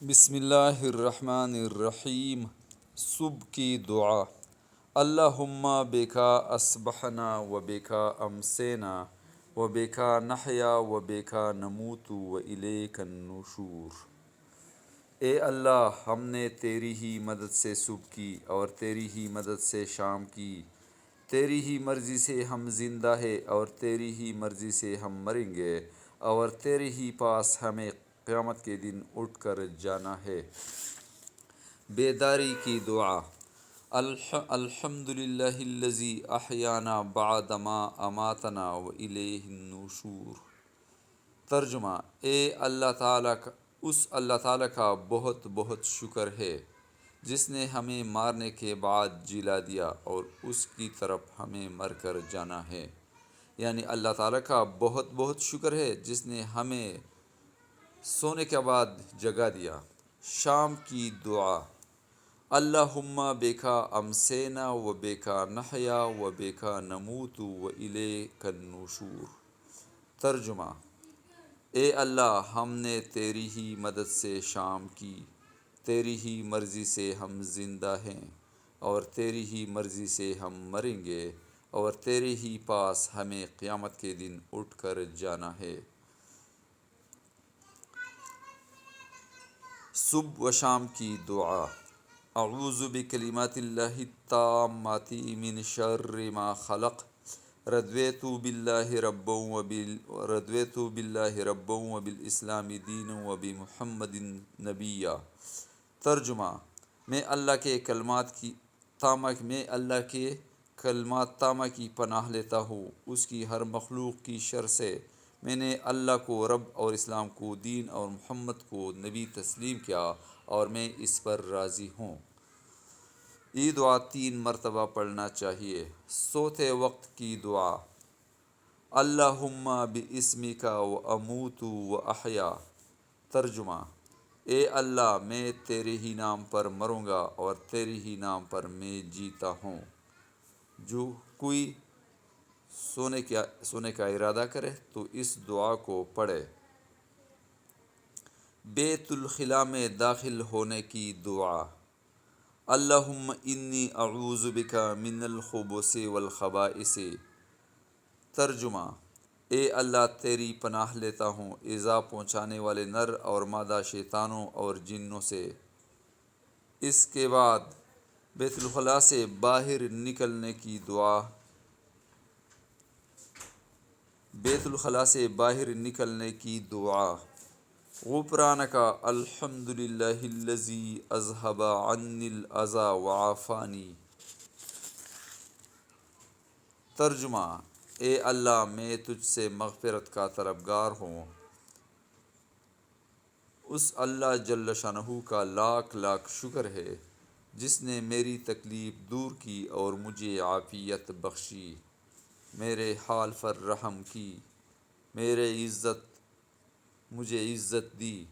بسم اللہ الرحمن الرحیم۔ صبح کی دعا۔ اللہم بکا اصبحنا و بکا امسینا و بکا نحیا و بکا نموت و الیک النشور۔ اے اللہ، ہم نے تیری ہی مدد سے صبح کی اور تیری ہی مدد سے شام کی، تیری ہی مرضی سے ہم زندہ ہے اور تیری ہی مرضی سے ہم مریں گے، اور تیرے ہی پاس ہمیں قیامت کے دن اٹھ کر جانا ہے۔ بیداری کی دعا۔ الحمد للہ الذی احیانا بعد ما اماتنا والیہ النشور۔ ترجمہ: اس اللہ تعالیٰ کا بہت بہت شکر ہے جس نے ہمیں مارنے کے بعد جلا دیا اور اس کی طرف ہمیں مر کر جانا ہے۔ یعنی اللہ تعالیٰ کا بہت بہت شکر ہے جس نے ہمیں سونے کے بعد جگا دیا۔ شام کی دعا۔ اللہم بکا امسینا و بکا نحیا و بکا نموت و الیک النشور۔ ترجمہ: اے اللہ، ہم نے تیری ہی مدد سے شام کی، تیری ہی مرضی سے ہم زندہ ہیں اور تیری ہی مرضی سے ہم مریں گے، اور تیرے ہی پاس ہمیں قیامت کے دن اٹھ کر جانا ہے۔ صبح و شام کی دعا۔ اعوذ بکلمات اللہ التامات من شر ما خلق، رضیت باللہ ربا وبالاسلام دینا وبمحمد نبیا۔ ترجمہ: میں اللہ کے کلمات تامہ کی پناہ لیتا ہوں، اس کی ہر مخلوق کی شر سے۔ میں نے اللہ کو رب اور اسلام کو دین اور محمد کو نبی تسلیم کیا، اور میں اس پر راضی ہوں۔ یہ دعا 3 مرتبہ پڑھنا چاہیے۔ سوتے وقت کی دعا۔ اللہم باسمک و اموت و احیا۔ ترجمہ: اے اللہ، میں تیرے ہی نام پر مروں گا اور تیرے ہی نام پر میں جیتا ہوں۔ جو کوئی سونے کا ارادہ کرے تو اس دعا کو پڑھے۔ بیت الخلاء میں داخل ہونے کی دعا۔ اللہم انی اعوذ بک من الخبث والخبائث۔ ترجمہ: اے اللہ، تیری پناہ لیتا ہوں ایذا پہنچانے والے نر اور مادہ شیطانوں اور جنوں سے۔ اس کے بعد بیت الخلاء سے باہر نکلنے کی دعا۔ بیت الخلاء سے باہر نکلنے کی دعا۔ غفرانک الحمد للہ الذی اذھب عنی الاذی وعافانی۔ ترجمہ: اے اللہ، میں تجھ سے مغفرت کا طلبگار ہوں۔ اس اللہ جل شانہ کا لاکھ لاکھ شکر ہے جس نے میری تکلیف دور کی اور مجھے عافیت بخشی، میرے حال پر رحم کی، مجھے عزت دی۔